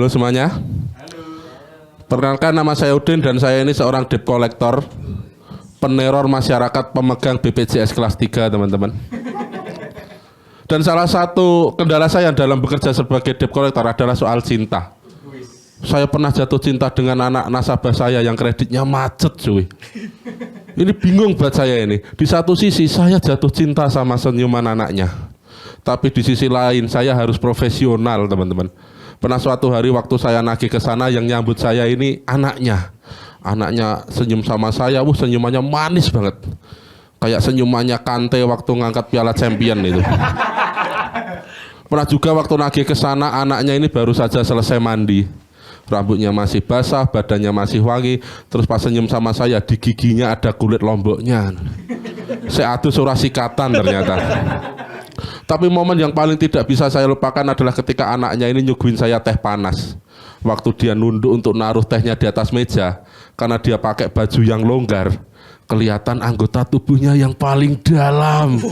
Halo semuanya. Perkenalkan, nama saya Udin dan saya ini seorang debt collector, peneror masyarakat pemegang BPJS kelas 3, teman-teman. Dan salah satu kendala saya dalam bekerja sebagai debt collector adalah soal cinta. Saya pernah jatuh cinta dengan anak nasabah saya yang kreditnya macet, cuy. Ini bingung buat saya ini. Di satu sisi saya jatuh cinta sama senyuman anaknya, tapi di sisi lain saya harus profesional, teman-teman. Pernah suatu hari waktu saya nagih ke sana, yang nyambut saya ini anaknya. Anaknya senyum sama saya, senyumannya manis banget. Kayak senyumannya Kante waktu ngangkat piala champion itu. Pernah juga waktu nagih ke sana, anaknya ini baru saja selesai mandi. Rambutnya masih basah, badannya masih wangi. Terus pas senyum sama saya, di giginya ada kulit lomboknya. Saya adus ora sikatan ternyata. Tapi momen yang paling tidak bisa saya lupakan adalah ketika anaknya ini nyuguhin saya teh panas. Waktu dia nunduk untuk naruh tehnya di atas meja, karena dia pakai baju yang longgar, kelihatan anggota tubuhnya yang paling dalam.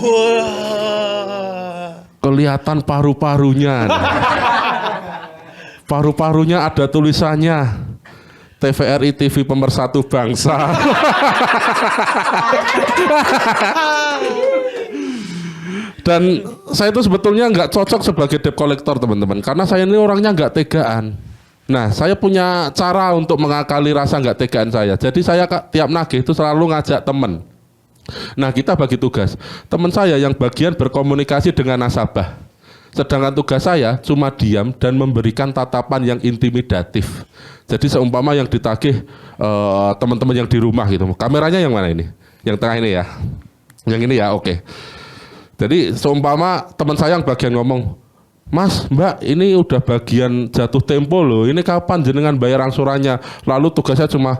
Kelihatan paru-parunya. Paru-parunya ada tulisannya TVRI TV Pemersatu Bangsa. Dan saya itu sebetulnya nggak cocok sebagai debt collector, teman-teman, karena saya ini orangnya nggak tegaan. Nah, saya punya cara untuk mengakali rasa nggak tegaan saya. Jadi saya tiap nagih itu selalu ngajak teman. Nah, kita bagi tugas. Teman saya yang bagian berkomunikasi dengan nasabah, sedangkan tugas saya cuma diam dan memberikan tatapan yang intimidatif. Jadi seumpama yang ditagih teman-teman yang di rumah gitu. Kameranya yang mana ini? Yang tengah ini ya? Yang ini ya, oke. Jadi seumpama teman saya yang bagian ngomong, Mas, Mbak, ini udah bagian jatuh tempo loh. Ini kapan jenengan bayar angsurannya? Lalu tugasnya cuma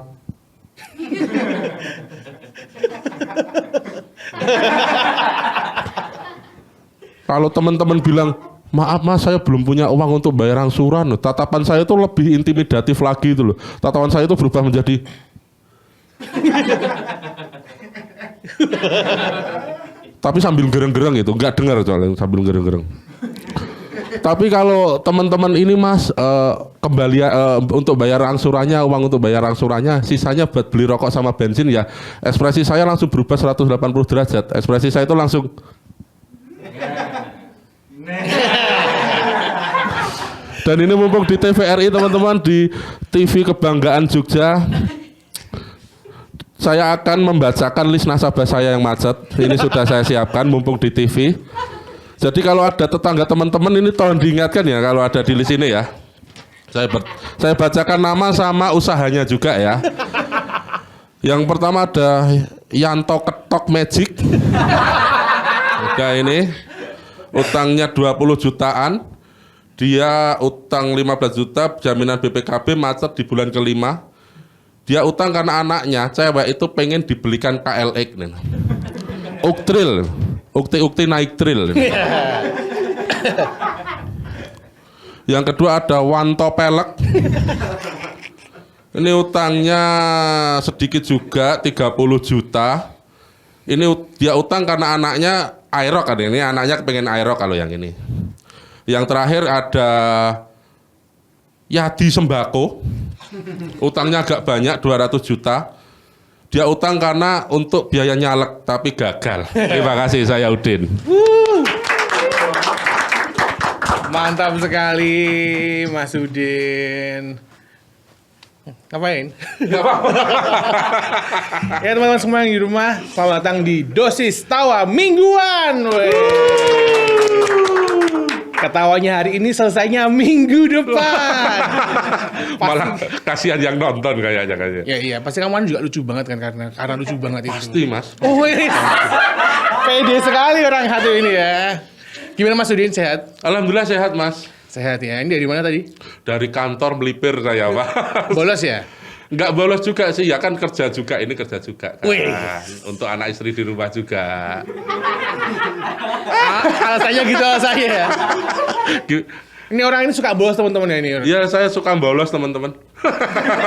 kalau teman-teman bilang, maaf Mas, saya belum punya uang untuk bayar angsuran. Tatapan saya itu lebih intimidatif lagi itu loh. Tatapan saya itu berubah menjadi tapi sambil gereng-gereng gitu, nggak dengar soalnya sambil gereng-gereng. Tapi kalau teman-teman ini Mas, kembali untuk bayar angsurannya, uang untuk bayar angsurannya, sisanya buat beli rokok sama bensin ya. Ekspresi saya langsung berubah 180 derajat. Ekspresi saya itu langsung dan ini mumpung di TVRI, teman-teman, di TV Kebanggaan Jogja, saya akan membacakan list nasabah saya yang macet. Ini sudah saya siapkan mumpung di TV. Jadi kalau ada tetangga teman-teman ini tolong diingatkan ya kalau ada di list ini ya. Saya bacakan nama sama usahanya juga ya. Yang pertama ada Yanto Ketok Magic. Udah ini. Utangnya 20 jutaan. Dia utang 15 juta, jaminan BPKB, macet di bulan kelima. Dia utang karena anaknya cewek itu pengen dibelikan KLX nih. Uktril, ukti naik tril. Yang kedua ada Wanto Pelek. Ini utangnya sedikit juga, 30 juta. Ini dia utang karena anaknya Aerox kan ini, anaknya pengen Aerox kalau yang ini. Yang terakhir ada Yadi Sembako. Utangnya agak banyak, 200 juta. Dia utang karena untuk biaya nyalek, tapi gagal. Terima kasih, saya Udin. Mantap sekali, Mas Udin. Ngapain? Gak apa-apa. Ya teman-teman semua yang di rumah, selamat datang di Dosis Tawa Mingguan. Ketawanya hari ini, selesainya minggu depan. Malah kasihan yang nonton kayaknya. Ya iya, pasti kamu juga lucu banget kan karena lucu banget itu. Pasti Mas. Oh wih, pede sekali orang satu ini ya. Gimana Mas Udin, sehat? Alhamdulillah sehat Mas. Sehat ya. Ini dari mana tadi? Dari kantor melipir saya Pak. Bolos ya? Enggak bolos juga sih, ya kan kerja juga, ini kerja juga kan. Wih. Untuk anak istri di rumah juga. Alasannya gitu alasannya ya. Ini orang ini suka bolos teman-teman ya ini. Ya saya suka bolos teman-teman.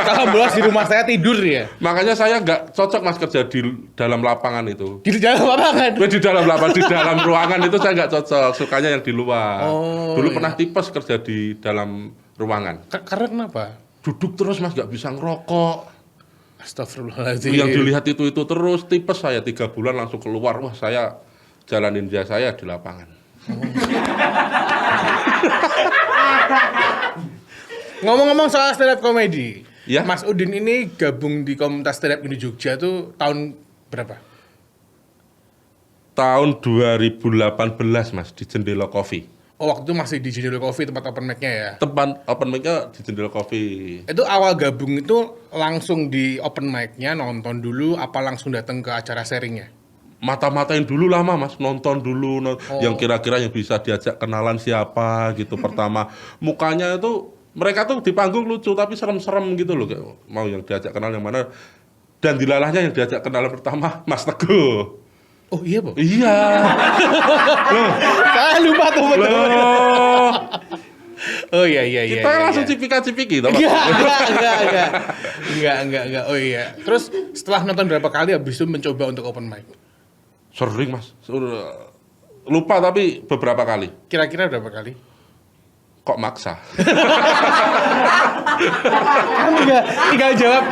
Kalau bolos di rumah saya tidur ya. Makanya saya nggak cocok Mas kerja di dalam lapangan itu. Di dalam lapangan? Di dalam lapangan, di dalam ruangan itu saya nggak cocok. Sukanya yang di luar. Oh, Dulu iya. pernah tipes kerja di dalam ruangan. Karena kenapa? Duduk terus Mas, nggak bisa ngerokok. Astagfirullahaladzim. Yang dilihat itu terus, tipes saya 3 bulan langsung keluar. Wah, saya jalanin dia saya di lapangan. Ngomong-ngomong soal stand up comedy, Ya. Mas Udin ini gabung di komunitas stand up Indo Jogja tuh tahun berapa? Tahun 2018 Mas, di Jendela Coffee. Oh, waktu itu masih di Jendela Coffee tempat open mic-nya ya? Tempat open mic-nya di Jendela Coffee. Itu awal gabung itu langsung di open mic-nya nonton dulu apa langsung datang ke acara sharingnya? Mata-matain dulu lama Mas, nonton dulu yang kira-kira yang bisa diajak kenalan siapa gitu. Pertama, mukanya itu mereka tuh di panggung lucu tapi serem-serem gitu loh, kayak mau yang diajak kenal yang mana. Dan dilalahnya yang diajak kenalan pertama Mas Teguh. Oh iya, Bang. Iya. Saya lupa tuh betul. Loh, Oh iya. kita langsung cipika-cipiki toh, Pak. Enggak. Oh iya. Terus setelah nonton berapa kali habis itu mencoba untuk open mic? Sering Mas. Lupa tapi beberapa kali. Kira-kira berapa kali? Kok maksa? Kan tinggal jawab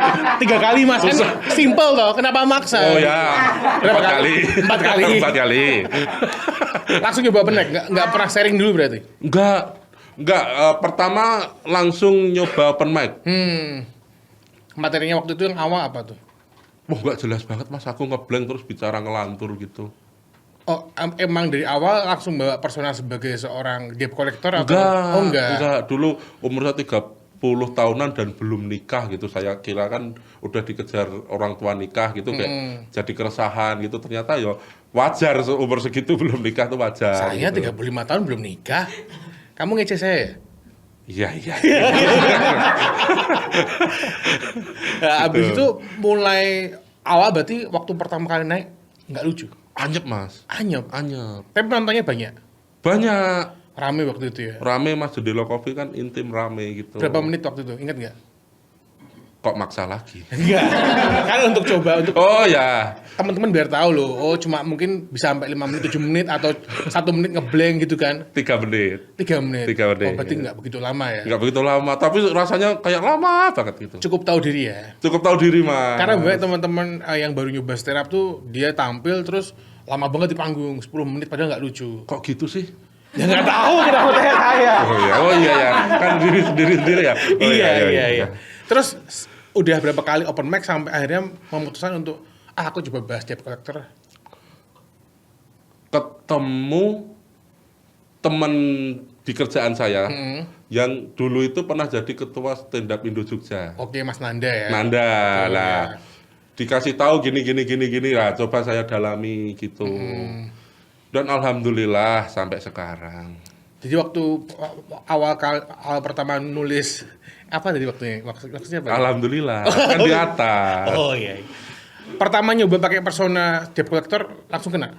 3 kali Mas. Kan simple toh. Kenapa maksa? Oh ya. Berapa 4 kali. 4 kali. 4 kali. Langsung coba open mic. Enggak pernah sharing dulu berarti. Enggak. Pertama langsung nyoba open mic. Materinya waktu itu yang awal apa tuh? Wah, nggak jelas banget Mas, aku ngeblank terus bicara ngelantur gitu. Oh, emang dari awal langsung bawa persona sebagai seorang debt collector atau? Enggak. Oh, enggak. Dulu umur saya 30 tahunan dan belum nikah gitu. Saya kira kan udah dikejar orang tua nikah gitu, kayak jadi keresahan gitu. Ternyata ya wajar umur segitu belum nikah tuh wajar. Saya gitu. 35 tahun belum nikah. Kamu ngece saya ya? Iya. Nah, abis itu mulai awal berarti waktu pertama kali naik nggak lucu. Anyep Mas. Anyep. Anyep. Tapi penontonnya banyak. Banyak. Rame waktu itu ya. Rame Mas, Jendela Coffee kan intim rame gitu. Berapa menit waktu itu? Ingat nggak? Kok maksa lagi? Enggak. Kan untuk coba untuk Oh ya. teman-teman biar tahu loh. Oh, cuma mungkin bisa sampai 5 menit, 7 menit atau 1 menit ngeblank gitu kan. 3 menit. 3 menit. 3 menit. Oh, berarti nggak begitu lama ya. Nggak begitu lama, tapi rasanya kayak lama banget gitu. Cukup tahu diri ya. Cukup tahu diri Mas. Karena banyak teman-teman yang baru nyoba stand up tuh dia tampil terus lama banget di panggung 10 menit padahal nggak lucu. Kok gitu sih? Ya nggak tahu kenapa tanya saya. Oh iya ya, kan diri sendiri ya. Oh, Iya. Terus udah berapa kali open mic sampai akhirnya memutuskan untuk aku coba bahas debt collector. Ketemu teman di kerjaan saya yang dulu itu pernah jadi ketua stand up Indo Jogja. Oke, Mas Nanda ya. Nanda Oh, lah. iya. Dikasih tahu gini lah, coba saya dalami gitu. Dan alhamdulillah sampai sekarang. Jadi waktu awal pertama nulis apa tadi waktunya? Maksudnya apa? Alhamdulillah kan di atas. Oh iya. Pertama nyoba pakai persona debt collector langsung kena.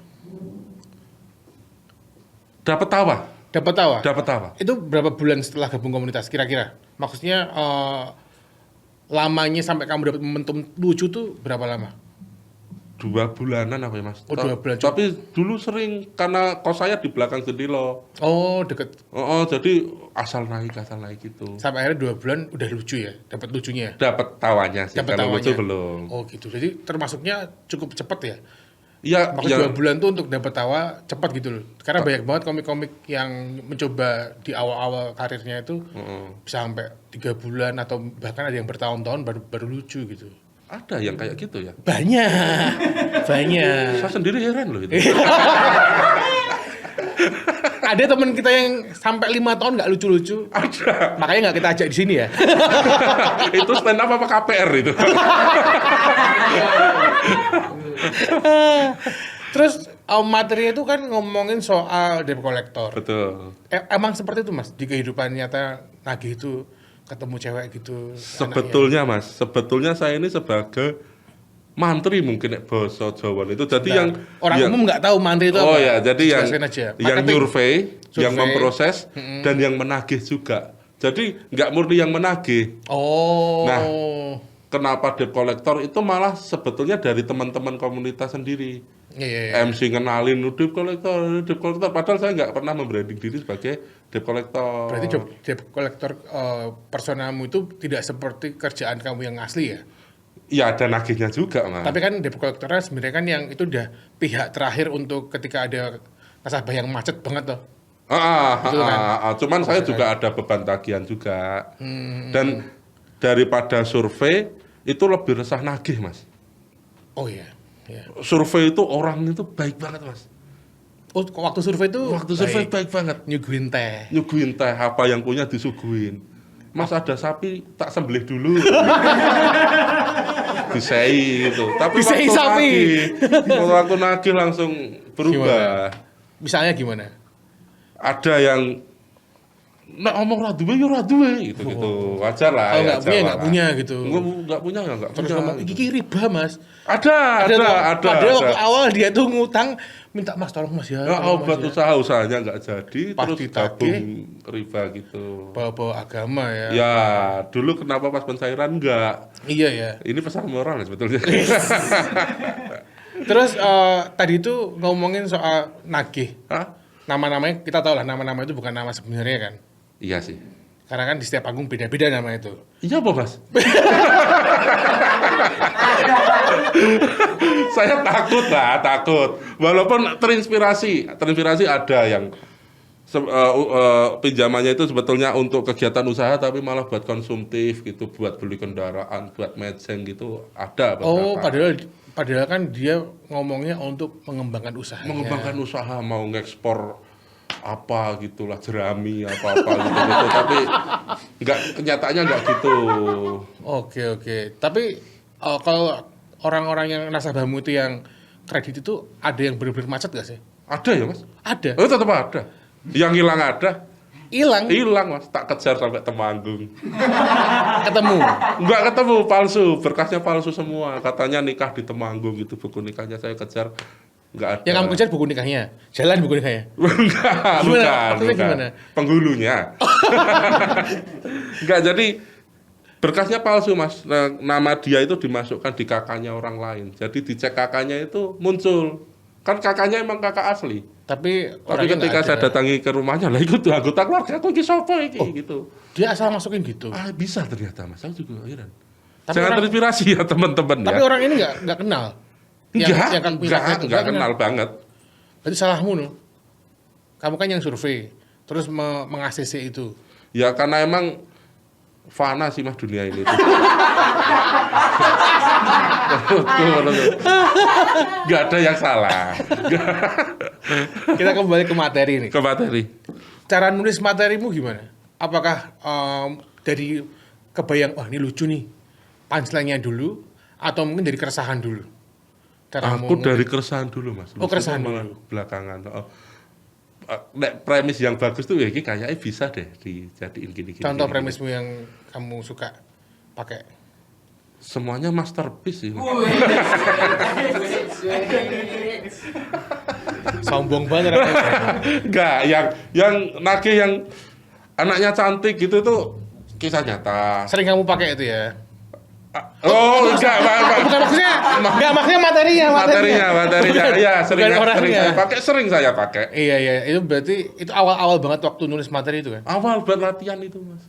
Dapat tawa. Dapat tawa. Itu berapa bulan setelah gabung komunitas kira-kira? Maksudnya lamanya sampai kamu dapat momentum lucu tuh berapa lama? 2 bulanan apa ya Mas? Oh, 2 bulan. Tapi dulu sering karena kos saya di belakang Jendela. Oh, deket. Oh, jadi asal naik gitu. Sampai akhirnya 2 bulan udah lucu ya, dapat lucunya. Dapat tawanya sih, Dapat kalau tawanya. lucu belum. Oh gitu. Jadi termasuknya cukup cepat ya. Iya, Maksudnya 2 bulan tuh untuk dapat tawa cepat gitu loh. Karena banyak banget komik-komik yang mencoba di awal-awal karirnya itu bisa sampai 3 bulan atau bahkan ada yang bertahun-tahun baru lucu gitu. Ada yang kayak gitu ya. Banyak. Saya sendiri heran loh itu. Ada teman kita yang sampai 5 tahun nggak lucu-lucu. Ada. Makanya nggak kita ajak di sini ya. Itu stand up apa KPR itu? Terus materi itu kan ngomongin soal debt collector. Betul. Emang seperti itu Mas di kehidupan nyata nagih itu ketemu cewek gitu. Sebetulnya Mas, sebetulnya saya ini sebagai mantri mungkin nek basa Jawa itu. Jadi yang orang umum nggak tahu mantri itu apa. Oh ya, jadi Jelasin aja. yang Marketing. survei, yang memproses dan yang menagih juga. Jadi nggak murni yang menagih. Oh. Nah, kenapa debt collector itu malah sebetulnya dari teman-teman komunitas sendiri. Iya. MC kenalin debt collector, padahal saya nggak pernah membranding diri sebagai debt collector. Berarti debt collector personamu itu tidak seperti kerjaan kamu yang asli ya? Iya, ada nagihnya juga, Mas. Tapi kan debt collector sebenarnya kan yang itu udah pihak terakhir untuk ketika ada nasabah yang macet banget tuh. Cuman saya juga ada beban tagihan juga. Dan daripada survei itu lebih resah nagih, Mas. Oh iya. Survei itu orang itu baik banget, Mas. Oh, waktu survei itu Baik banget. nyuguhin teh. Nyuguhin teh, apa yang punya disuguhin. Mas ada sapi, tak sembelih dulu. Disei itu. Tapi Disei sapi. Waktu nagih langsung berubah. Misalnya gimana? Ada yang ngomong raduwe ya raduwe gitu. Wajar lah. Kalau nggak punya gitu. Nggak punya ya nggak. Terus ngomong iki riba, Mas. Ada. Padahal waktu awal dia tuh ngutang minta Mas tolong Mas ya. Buat usahanya nggak jadi, Pas terus ditagih, gabung riba gitu. Bawa agama ya. Ya, dulu kenapa pas pencairan enggak? Iya ya. Ini pesan moral sebetulnya. Terus tadi itu ngomongin soal nagih. Hah? Nama-namanya kita tahu lah, nama-nama itu bukan nama sebenarnya kan. Iya sih. Karena kan di setiap panggung beda-beda nama itu. Iya, Mas. Saya takut. Walaupun terinspirasi ada yang pinjamannya itu sebetulnya untuk kegiatan usaha tapi malah buat konsumtif gitu, buat beli kendaraan, buat matching gitu, ada beberapa. Padahal kan dia ngomongnya untuk mengembangkan usaha. Mengembangkan usaha, mau ngekspor apa gitulah, jerami apa-apa gitu. Tapi kenyataannya enggak gitu. Oke. Tapi kalau orang-orang yang nasabahmu itu yang kredit itu ada yang benar-benar macet gak sih? Ada ya, Mas? Ada. Oh, tetap ada. Yang hilang ada. Hilang, Mas. Tak kejar sampai Temanggung. ketemu. Enggak ketemu, palsu. Berkasnya palsu semua. Katanya nikah di Temanggung gitu, buku nikahnya saya kejar. Enggak ada. Yang kamu kejar buku nikahnya? Jalan buku nikahnya? Bukan. Gimana? Penghulunya. Enggak, jadi berkasnya palsu, Mas. Nah, nama dia itu dimasukkan di kakaknya orang lain. Jadi dicek kakaknya itu muncul. Kan kakaknya emang kakak asli. Tapi ketika saya datangi ke rumahnya, lah ikut anggota keluarga aku iki sapa iki gitu. Dia asal masukin gitu. Bisa ternyata, Mas. Saya juga heran. Tapi jangan terinspirasi ya teman-teman ya. Tapi orang ini enggak kenal. Enggak kenal banget. Berarti salahmu loh. Kamu kan yang survei, terus meng-ACC itu. Ya karena emang fana sih Mas dunia ini tuh. Gak ada yang salah. Kita kembali ke materi nih. Ke materi. Cara nulis materimu gimana? Apakah dari kebayang, ini lucu nih, punchline-nya dulu, atau mungkin dari keresahan dulu? Aku dari keresahan dulu, Mas. Keresahan dulu. Belakangan. Premis yang bagus tuh ya kayaknya bisa deh dijadiin gini-gini. Contoh premismu yang kamu suka pakai? Semuanya masterpiece sih. Sombong banget. Enggak, yang nagih yang anaknya cantik gitu tuh kisah nyata. Sering kamu pakai itu ya? Enggak, bukan maksudnya materinya. Iya, sering saya pakai. Iya, itu berarti itu awal-awal banget waktu nulis materi itu kan? Awal buat latihan itu, Mas.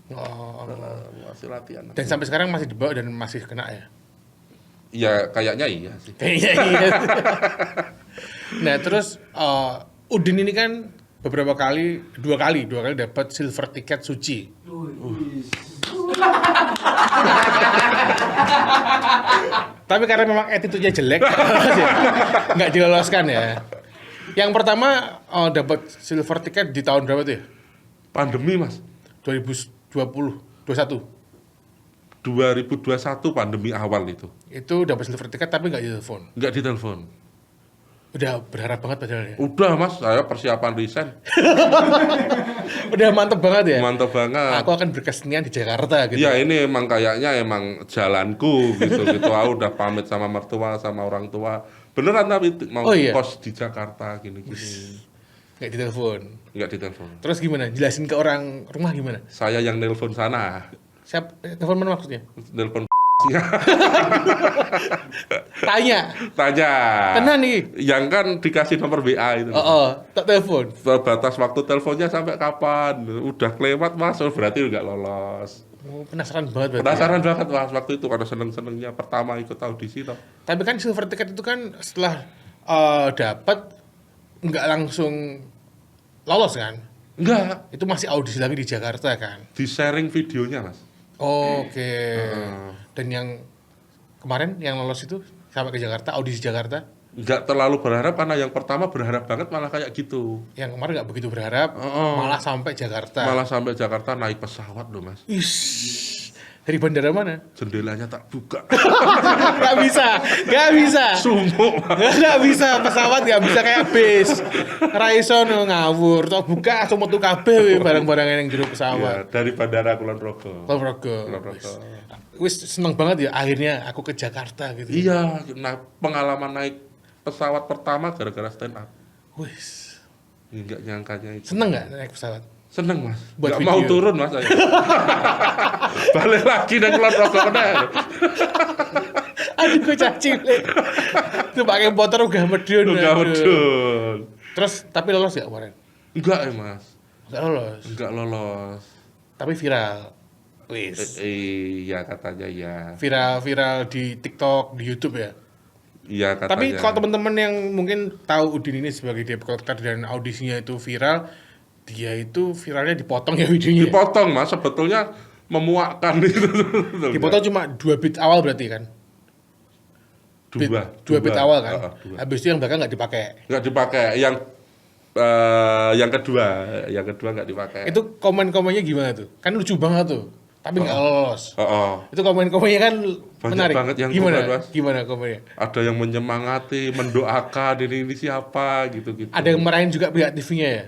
Masih latihan. Dan sampai sekarang masih dibawa dan masih kena ya? Iya, kayaknya iya sih. Iya. Nah, terus Udin ini kan dua kali dapat silver tiket suci. Tapi karena memang attitude-nya jelek, nggak diloloskan ya. Yang pertama dapat silver ticket di tahun berapa tuh ya? Pandemi, Mas. 2021 pandemi awal itu. Itu dapat silver ticket tapi nggak ditelepon. Nggak ditelepon. Udah berharap banget padahal ya. Udah, Mas, saya persiapan resign. Udah mantep banget ya. Mantep banget. Aku akan berkesenian di Jakarta gitu. Iya, ini emang kayaknya emang jalanku gitu. Aku udah pamit sama mertua, sama orang tua. Beneran tapi mau kos di Jakarta gini-gini. Nggak ditelepon. Nggak ditelepon. Terus gimana? Jelasin ke orang rumah gimana? Saya yang nelpon sana. Siap, telepon mana maksudnya? Nelpon Tanya. Tanya. Tenan nih. Yang kan dikasih nomor WA itu. Tak telepon. Batas waktu teleponnya sampai kapan? Udah kelewat Mas, berarti nggak lolos. Oh, penasaran banget berarti. Penasaran banget Mas waktu itu karena seneng-senengnya pertama ikut audisi toh. Tapi kan silver ticket itu kan setelah dapat nggak langsung lolos kan? Enggak, Itu masih audisi lagi di Jakarta kan? di sharing videonya Mas. Oke. Dan yang kemarin yang lolos itu sampai ke Jakarta, audisi Jakarta, Nggak terlalu berharap karena yang pertama berharap banget malah kayak gitu. yang kemarin nggak begitu berharap, malah sampai Jakarta. Malah sampai Jakarta naik pesawat loh Mas. Ish, dari bandara mana? Jendelanya tak buka. Nggak bisa. Sumuk. Nggak bisa, pesawat nggak bisa kayak bis. Raiso ngawur, toh buka atau metu kabeh barang-barang yang jero Ya, pesawat. dari Bandara Kulon Progo. Kulonprogo. Wis seneng banget ya akhirnya aku ke Jakarta gitu. Iya, nah pengalaman naik pesawat pertama gara-gara stand up. Wis. Nggak nyangkanya itu. Seneng nggak naik pesawat? Seneng Mas. Buat Nggak mau video. turun Mas saya. Balik lagi dan Kulon Progo kena. Aduh gue cilik. Tuh pakai motor udah medun. Nggak aduh. medun. Terus tapi lolos gak kemarin? Enggak ya Mas. Gak lolos. Enggak lolos. Tapi viral. Wis. Iya katanya ya. Viral di TikTok, di YouTube ya. Iya katanya. Tapi kalau teman-teman yang mungkin tahu Udin ini sebagai debt collector dan audisinya itu viral, dia itu viralnya dipotong ya videonya. dipotong Mas, sebetulnya memuakkan itu. Dipotong cuma 2 bit awal berarti kan? Dua bit awal kan? Dua. Habis itu yang belakang nggak dipakai. Nggak dipakai. Yang kedua nggak dipakai. Itu komen-komennya gimana tuh? Kan lucu banget tuh. Tapi nggak lolos. Oh. Itu komen-komennya kan Banyak menarik. banget yang gimana? komen, Mas. Gimana komennya? Ada yang menyemangati, mendoakan ini siapa gitu-gitu. Ada yang marahin juga pihak TV-nya ya?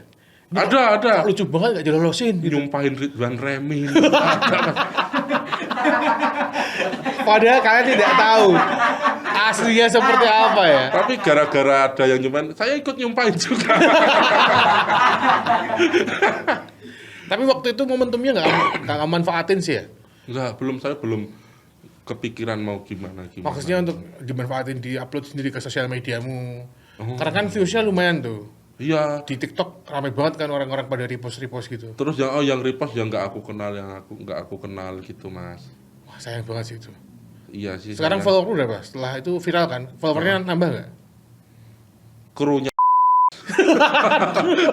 Ada. Lucu banget nggak dilolosin gitu. Nyumpahin Ridwan Remin. Ada, Mas. Padahal kalian tidak tahu aslinya seperti apa ya. Tapi gara-gara ada yang nyumpahin, saya ikut nyumpahin juga. Tapi waktu itu momentumnya nggak manfaatin sih ya. Enggak, saya belum kepikiran mau gimana. Maksudnya untuk dimanfaatin, di-upload sendiri ke sosial mediamu. Karena kan views-nya lumayan tuh. Iya. Di TikTok ramai banget kan orang-orang pada repost gitu. Terus yang repost yang nggak aku kenal, nggak aku kenal gitu Mas. Wah sayang banget sih itu. Iya sih. Sekarang follower berapa? Setelah itu viral kan? Followernya nambah nggak? Krunya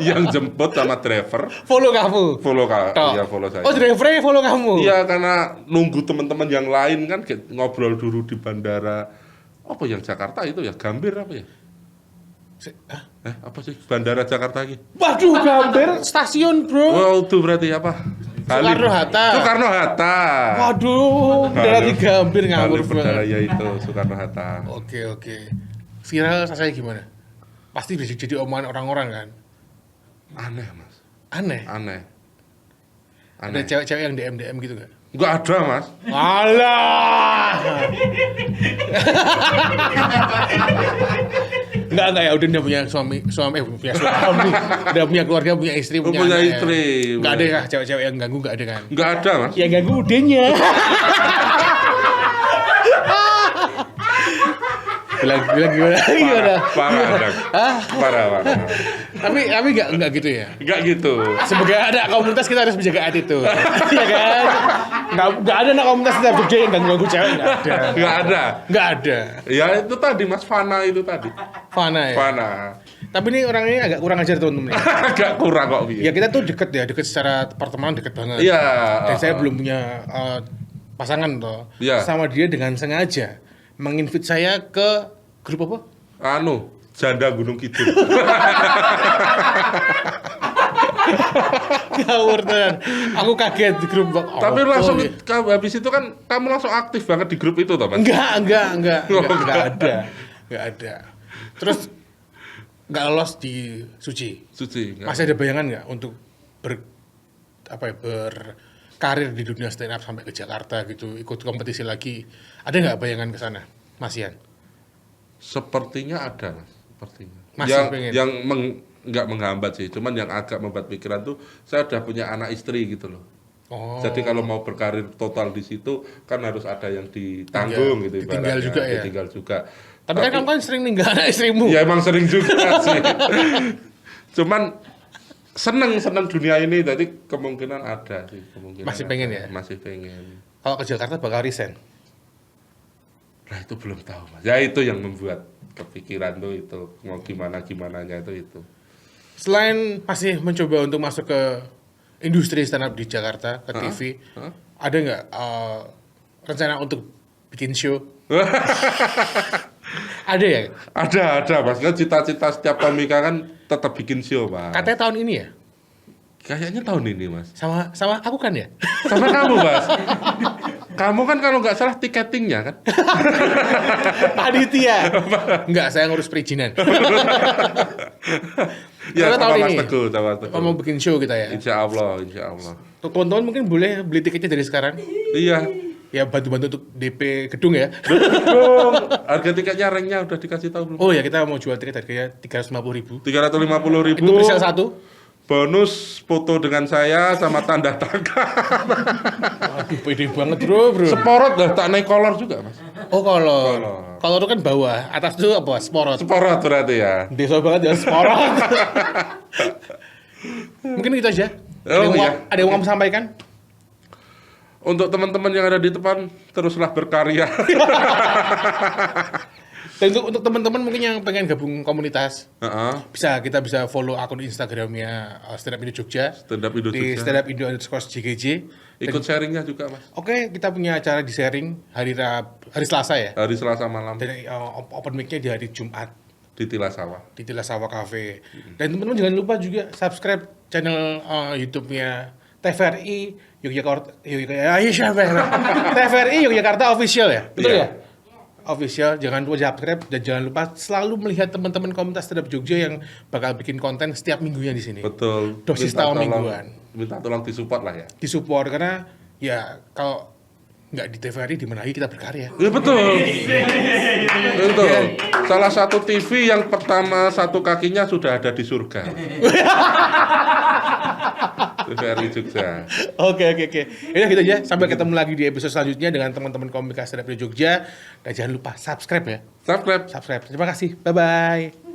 yang jemput sama driver Follow kamu? follow Tok. iya follow saya. Oh drivernya follow kamu? Iya karena nunggu teman-teman yang lain kan ngobrol dulu di bandara. Apa yang Jakarta itu ya? Gambir apa ya? Hah? Apa sih? Bandara Jakarta lagi. Waduh Gambir stasiun bro. Oh itu berarti apa? Soekarno-Hatta. Soekarno-Hatta. Waduh, dari Gambir ngawur Bandara banget. ya itu Soekarno-Hatta. Oke. Viral rasanya gimana? Pasti bisa jadi omongan orang-orang kan? Aneh Mas. Aneh. Ada cewek-cewek yang DM gitu gak? Enggak ada Mas. Alah. Enggak ya, udah punya suami, udah punya keluarga, punya istri, punya Punya anak, ya. istri. Enggak ada ya cewek-cewek yang ganggu, enggak ada kan? Enggak ada Mas. Yang ganggu udenya. bilang gimana? Parah. Tapi enggak gitu ya. Enggak gitu. Sebagai ada komunitas kita harus menjaga attitude. Iya kan? Enggak ada anak komunitas kita Jogja yang ganggu cewek, enggak ada. Enggak ada. Ya itu tadi Mas Fana itu tadi. Fana ya. Fana. Tapi ini orang ini agak kurang ajar teman-teman. Agak kurang kok. Ya kita tuh deket secara pertemanan deket banget. Iya. Dan saya belum punya pasangan toh. Iya. Sama dia dengan sengaja menginvite saya ke grup apa? Janda Gunung Kidul. Ngawur tenan. Aku kaget di grup. Tapi langsung habis itu kan kamu langsung aktif banget di grup itu toh Mas? Enggak ada. Terus enggak lolos di Suci. Suci. Masih ada bayangan nggak untuk berkarir di dunia stand up sampai ke Jakarta gitu, ikut kompetisi lagi? Ada nggak bayangan ke sana, Mas Ian? Sepertinya ada Mas. Sepertinya. Masih pengen? Nggak menghambat sih, cuman yang agak membuat pikiran tuh saya udah punya anak istri gitu loh. Oh. Jadi kalau mau berkarir total di situ kan harus ada yang ditanggung gitu ditinggal ibaratnya. juga ya. Ditinggal juga. Tapi kan kamu kan sering ninggalin istrimu. Ya emang sering juga sih. Cuman seneng dunia ini, jadi kemungkinan ada sih. Masih pengen ya? Masih pengen. Kalau ke Jakarta bakal resign. Nah itu belum tahu mas. Ya itu yang membuat kepikiran tuh itu mau gimananya itu. Selain masih mencoba untuk masuk ke industri stand up di Jakarta, ke TV, ada nggak rencana untuk bikin show? Ada ya? Ada mas. Kan cita-cita setiap komika kan tetap bikin show mas. Katanya tahun ini ya? Kayaknya tahun ini mas. Sama aku kan ya? Sama kamu mas. Kamu kan kalau nggak salah tiketingnya kan? Panitia. Enggak, saya ngurus perizinan. Ya Karena tahun sama Mas ini Teguh, sama Mas Teguh. mau bikin show kita ya. Insya Allah. Teman-teman mungkin boleh beli tiketnya dari sekarang. Iya. Ya bantu-bantu untuk DP gedung ya. Dong. Harga tiketnya ranknya udah dikasih tahu belum? Oh ya, kita mau jual tiket harganya 350.000. 350.000. Itu presale 1. Bonus foto dengan saya sama tanda tangan. Aduh, pede banget bro. Sporot dah tak naik kolor juga mas. Oh kolor. Kolor itu kan bawah, atas itu apa? Sporot. Sporot berarti ya. Desa banget ya sporot. Mungkin itu aja. Oh, iya. Ada yang mau kamu sampaikan? Untuk teman-teman yang ada di depan teruslah berkarya. Dan untuk teman-teman mungkin yang pengen gabung komunitas, kita bisa follow akun Instagramnya Stand Up Indo Jogja. Stand Up Indo Di Jogja. Stand Up Indo _JGJ. Ikut sharingnya juga mas. Oke, kita punya acara di sharing hari Selasa ya. Hari Selasa malam Dan open mic-nya di hari Jumat di Tilasawa. di Tilasawa Cafe. Dan teman-teman jangan lupa juga subscribe channel YouTube-nya TVRI Yogyakarta. TVRI Yogyakarta Official ya. Betul Iya. ya? Official, jangan lupa subscribe dan jangan lupa selalu melihat teman-teman komunitas stand up Jogja yang bakal bikin konten setiap minggunya di sini. Betul. Dosis tahu mingguan. Minta tolong disupport lah ya. Disupport karena ya kalau nggak di TVRI di mana lagi kita berkarya. Ya betul. Betul. Salah satu TV yang pertama satu kakinya sudah ada di surga. TVRI Jogja. Oke. Ya gitu aja. Sampai ketemu lagi di episode selanjutnya dengan teman-teman komika stand up Jogja. Dan jangan lupa subscribe ya. Subscribe. Terima kasih. Bye bye.